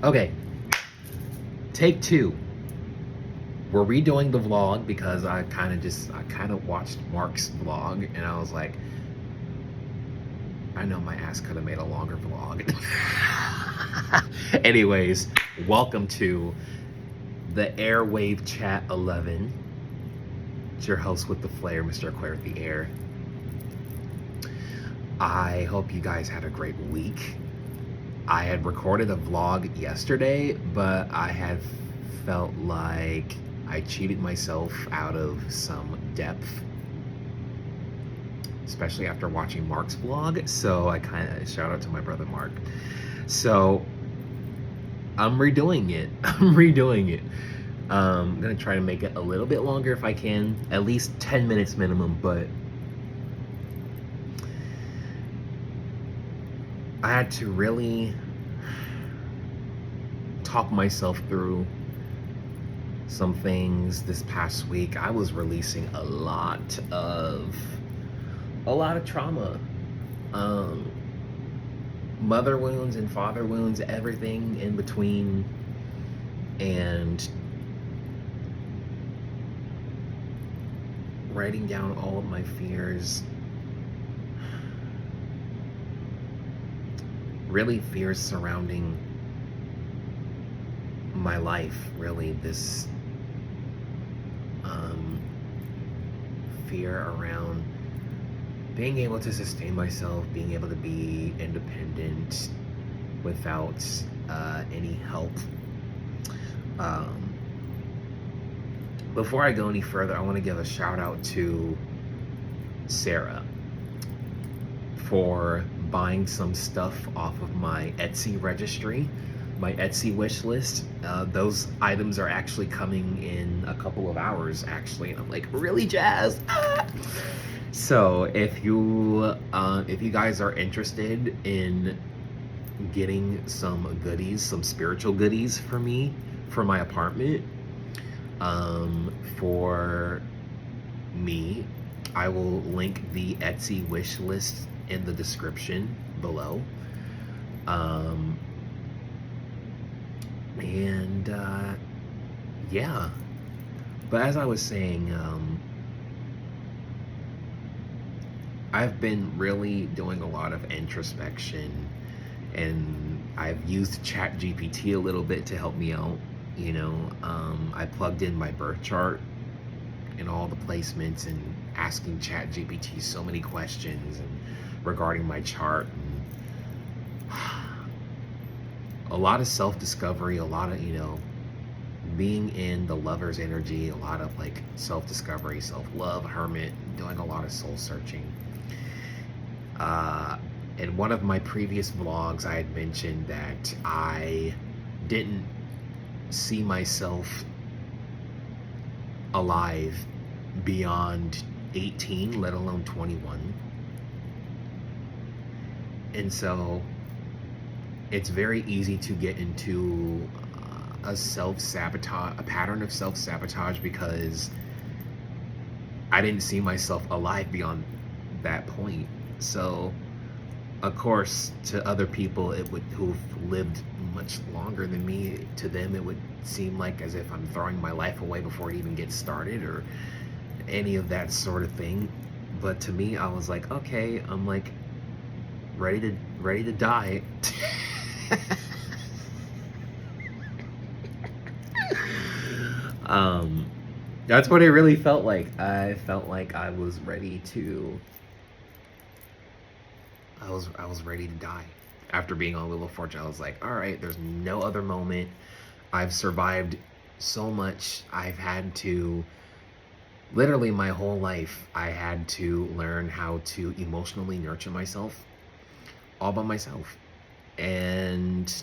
Okay, take two. We're redoing the vlog because I kind of watched Mark's vlog and I was like, I know my ass could have made a longer vlog. Anyways, welcome to the Airwave Chat 11. It's your host with the flair, Mr. Aquarius the Air. I hope you guys had a great week. I had recorded a vlog yesterday, but I had felt like I cheated myself out of some depth, especially after watching Mark's vlog. So I kind of shout out to my brother Mark. So I'm redoing it. I'm redoing it. I'm gonna try to make it a little bit longer if I can, at least 10 minutes minimum, but I had to really talk myself through some things this past week. I was releasing a lot of trauma, mother wounds and father wounds, everything in between, and writing down all of my fears, really fears surrounding my life, really this fear around being able to sustain myself, being able to be independent without any help. Before I go any further, I want to give a shout out to Sarah for buying some stuff off of my Etsy registry, my Etsy wish list. Those items are actually coming in a couple of hours, actually, and I'm like really jazzed. So if you guys are interested in getting some goodies, some spiritual goodies for me, for my apartment, for me, I will link the Etsy wish list in the description below. Yeah. But as I was saying, I've been really doing a lot of introspection, and I've used ChatGPT a little bit to help me out. You know, I plugged in my birth chart and all the placements and asking ChatGPT so many questions and regarding my chart, and a lot of self-discovery, a lot of, being in the lover's energy, a lot of like self-discovery, self-love, hermit, doing a lot of soul searching. In one of my previous vlogs, I had mentioned that I didn't see myself alive beyond 18, let alone 21. And so it's very easy to get into a pattern of self-sabotage, because I didn't see myself alive beyond that point. So of course, to other people who've lived much longer than me, to them it would seem like as if I'm throwing my life away before it even gets started, or any of that sort of thing. But to me, I was like, okay, I'm like ready to die. That's what it really felt like. I felt like I was ready to I was ready to die. After being on Wheel of Fortune, I was like, all right, there's no other moment. I've survived so much. I've had to, literally my whole life, I had to learn how to emotionally nurture myself all by myself. And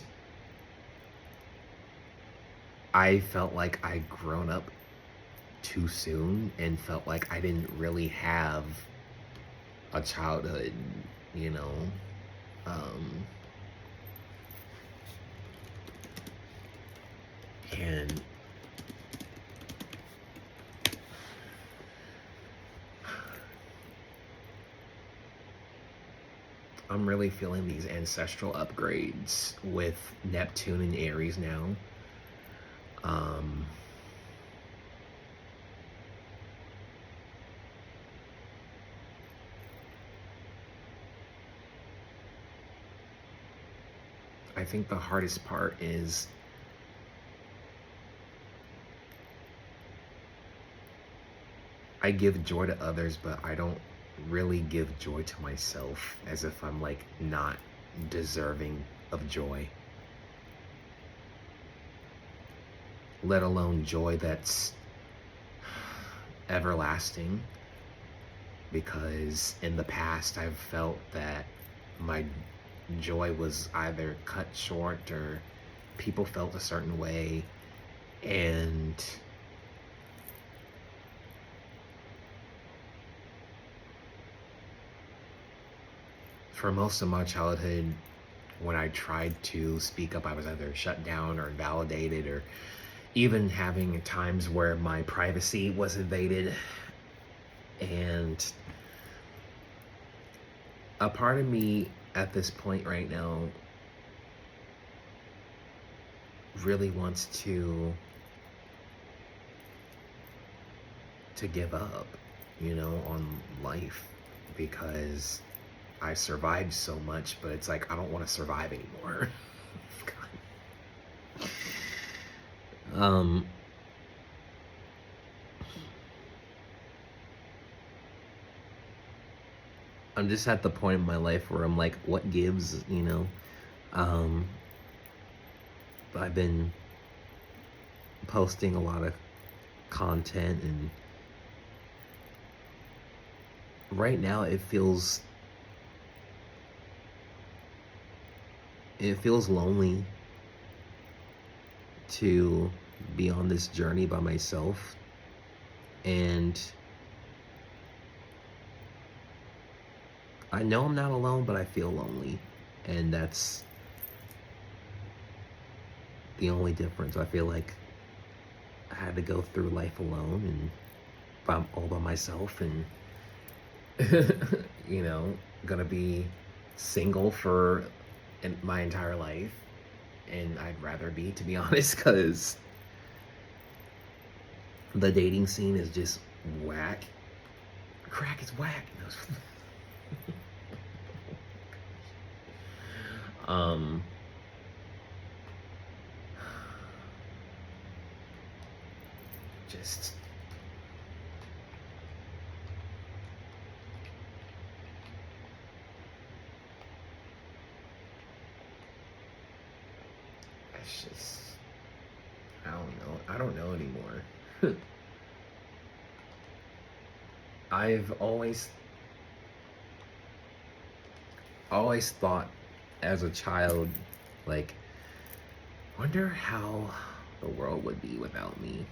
I felt like I'd grown up too soon and felt like I didn't really have a childhood, you know. And I'm really feeling these ancestral upgrades with Neptune and Aries now. Um, I think the hardest part is I give joy to others, but I don't really give joy to myself, as if I'm like not deserving of joy, let alone joy that's everlasting. Because in the past, I've felt that my joy was either cut short or people felt a certain way. And for most of my childhood, when I tried to speak up, I was either shut down or invalidated, or even having times where my privacy was invaded. And a part of me at this point right now really wants to give up, on life, because I survived so much, but it's like I don't want to survive anymore. um I'm just at the point in my life where I'm like, what gives. um I've been posting a lot of content, and right now it feels lonely to be on this journey by myself. And I know I'm not alone, but I feel lonely. And that's the only difference. I feel like I had to go through life alone and all by myself, and you know, gonna be single for my entire life. And I'd rather be, to be honest, because the dating scene is just whack. Crack is whack. um just it's just I don't know anymore. I've always thought as a child, like, wonder how the world would be without me.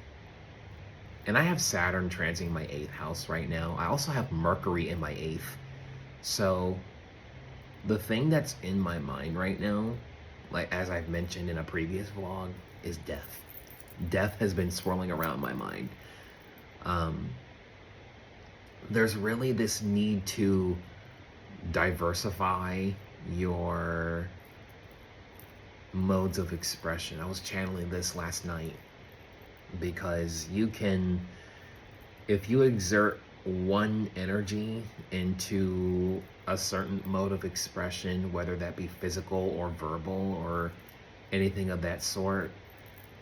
And I have Saturn transiting my 8th house right now. I also have Mercury in my 8th. So the thing that's in my mind right now, like as I've mentioned in a previous vlog, is death. Death has been swirling around my mind. There's really this need to diversify your modes of expression. I was channeling this last night, because if you exert one energy into a certain mode of expression, whether that be physical or verbal or anything of that sort,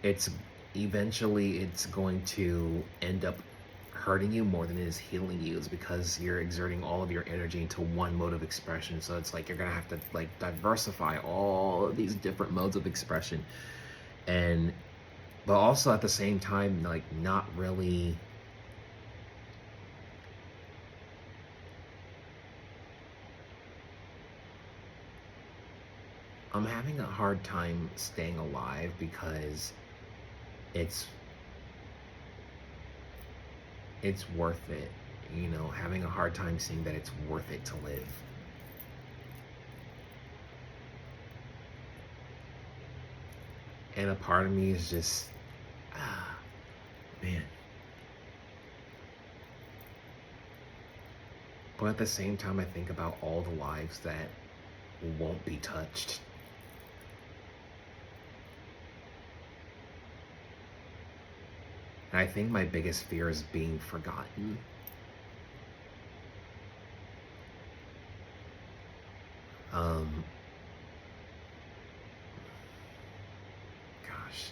it's going to end up hurting you more than it is healing you, is because you're exerting all of your energy into one mode of expression. So it's like you're gonna have to like diversify all of these different modes of expression, but also at the same time, like, not really I'm having a hard time staying alive, because it's worth it, having a hard time seeing that it's worth it to live. And a part of me is just, man. But at the same time, I think about all the lives that won't be touched. And I think my biggest fear is being forgotten. Um, Gosh.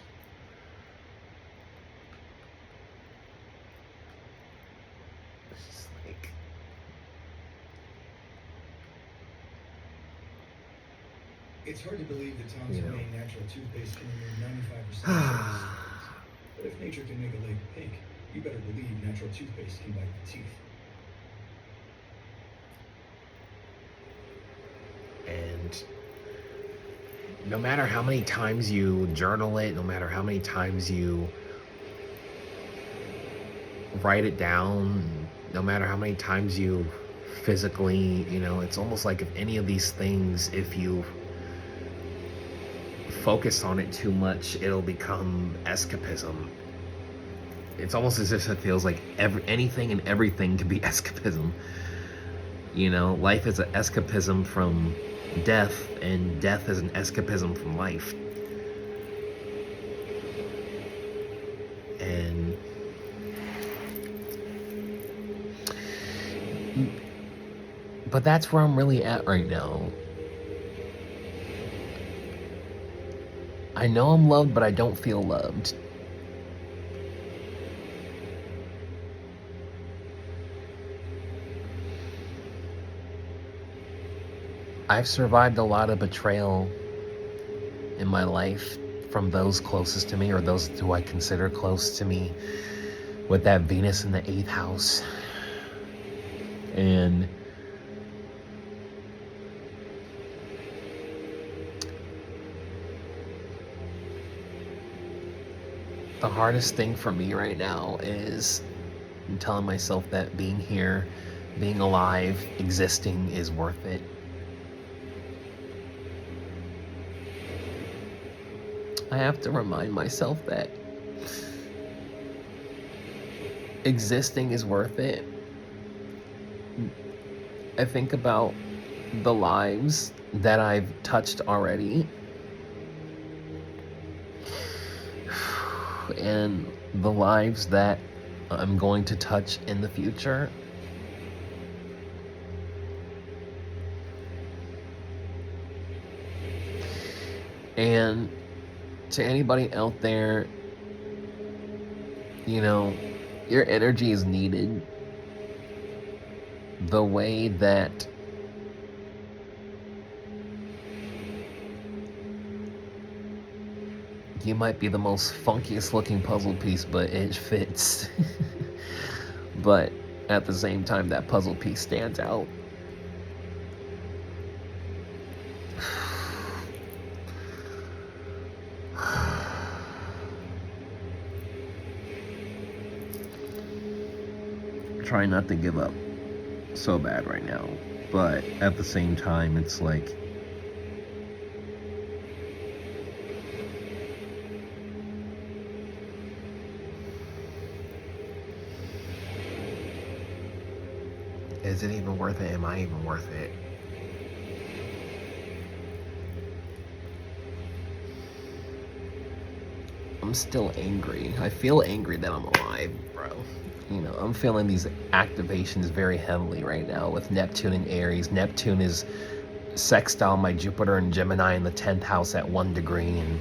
It's just like, It's hard to believe that Tom's you know. main natural toothpaste can remove 95% of surface stains. But if nature can make a leg pink, you better believe natural toothpaste can bite the teeth. And no matter how many times you journal it, no matter how many times you write it down, no matter how many times you physically, it's almost like if any of these things, if you focus on it too much, it'll become escapism. It's almost as if it feels like anything and everything can be escapism. Life is an escapism from death, and death is an escapism from life. And but that's where I'm really at right now. I know I'm loved, but I don't feel loved. I've survived a lot of betrayal in my life from those closest to me, or those who I consider close to me, with that Venus in the 8th house. And the hardest thing for me right now is telling myself that being here, being alive, existing is worth it. I have to remind myself that existing is worth it. I think about the lives that I've touched already, and the lives that I'm going to touch in the future. And to anybody out there, your energy is needed the way that you might be the most funkiest looking puzzle piece, but it fits. But at the same time, that puzzle piece stands out. Trying not to give up so bad right now, but at the same time, it's like, is it even worth it? Am I even worth it? I'm still angry. I feel angry that I'm alive, bro. I'm feeling these activations very heavily right now with Neptune and Aries. Neptune is sextile my Jupiter and Gemini in the 10th house at 1 degree, and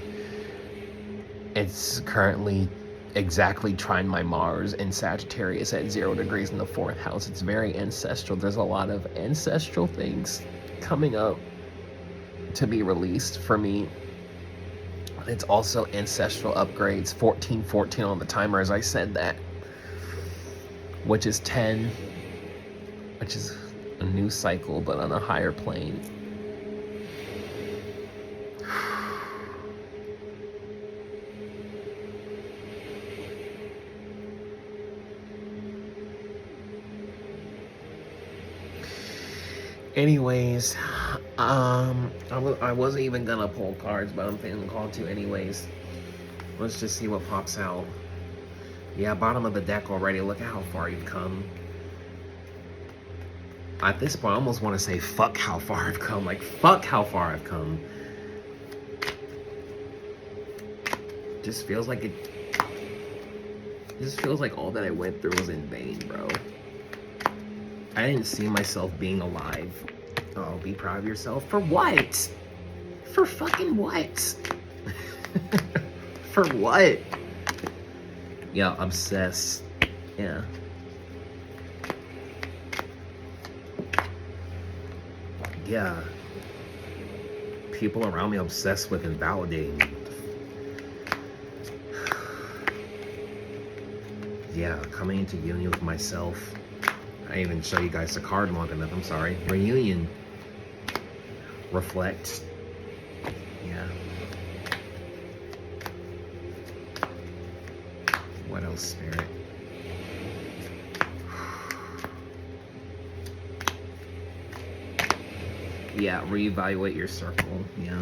it's currently exactly trine my Mars in Sagittarius at 0 degrees in the 4th house. It's very ancestral. There's a lot of ancestral things coming up to be released for me. It's also ancestral upgrades, 1414 on the timer as I said that, which is 10, which is a new cycle, but on a higher plane. Anyways, I wasn't even gonna pull cards, but I'm feeling called to anyways. Let's just see what pops out. Yeah, bottom of the deck already. Look at how far you've come. At this point, I almost want to say, fuck how far I've come. Like, fuck how far I've come. Just feels like all that I went through was in vain, bro. I didn't see myself being alive. Oh, be proud of yourself. For what? For fucking what? For what? Yeah, obsessed. Yeah. Yeah. People around me obsessed with and validating me. Yeah, coming into union with myself. I didn't even show you guys the card long enough. I'm sorry. Reunion. Reflect. Yeah. What else, Spirit? Yeah, reevaluate your circle. Yeah.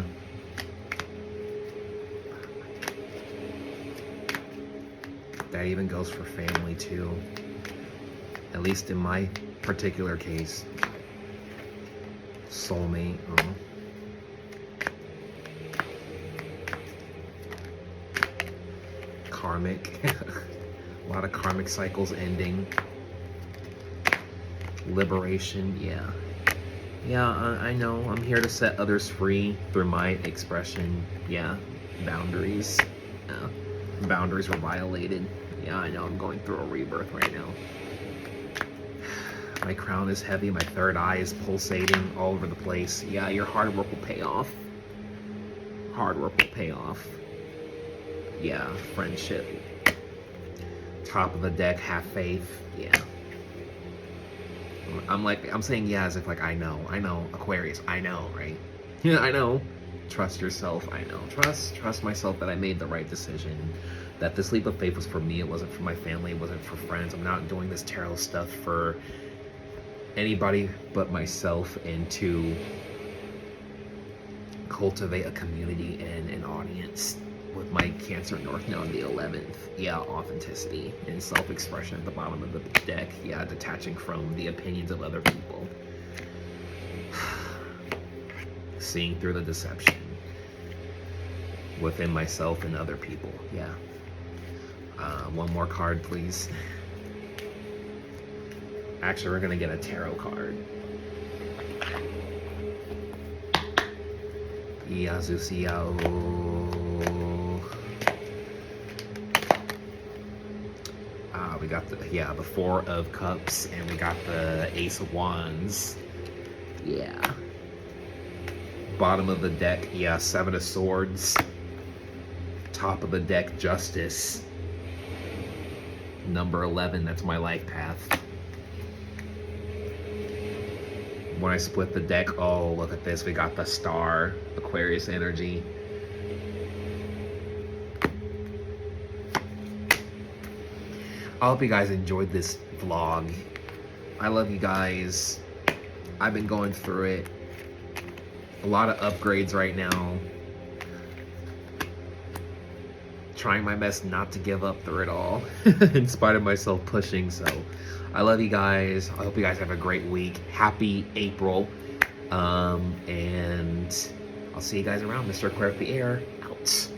That even goes for family too. At least in my particular case. Soulmate. Karmic. A lot of karmic cycles ending. Liberation. Yeah. Yeah, I know. I'm here to set others free through my expression. Yeah. Boundaries. Yeah. Boundaries were violated. Yeah, I know. I'm going through a rebirth right now. My crown is heavy. My third eye is pulsating all over the place. Yeah, your hard work will pay off. Hard work will pay off. Yeah, friendship. Top of the deck, have faith. Yeah. I'm saying yeah as if like I know, Aquarius, I know, right? Yeah, I know. Trust yourself, I know. Trust myself that I made the right decision. That this leap of faith was for me, it wasn't for my family, it wasn't for friends. I'm not doing this tarot stuff for anybody but myself, and to cultivate a community and an audience with my Cancer North Node on the 11th. Yeah, authenticity and self-expression at the bottom of the deck. Yeah, detaching from the opinions of other people. Seeing through the deception within myself and other people. Yeah. One more card, please. Actually, we're gonna get a tarot card. Yazusiao. We got the Four of Cups, and we got the Ace of Wands. Yeah. Bottom of the deck, yeah, Seven of Swords. Top of the deck, Justice. Number 11, that's my life path. When I split the deck, oh, look at this. We got the Star, Aquarius energy. I hope you guys enjoyed this vlog. I love you guys. I've been going through it. A lot of upgrades right now. Trying my best not to give up through it all. In spite of myself pushing. So I love you guys. I hope you guys have a great week. Happy April. And I'll see you guys around. Mr. Aquarius the Air out.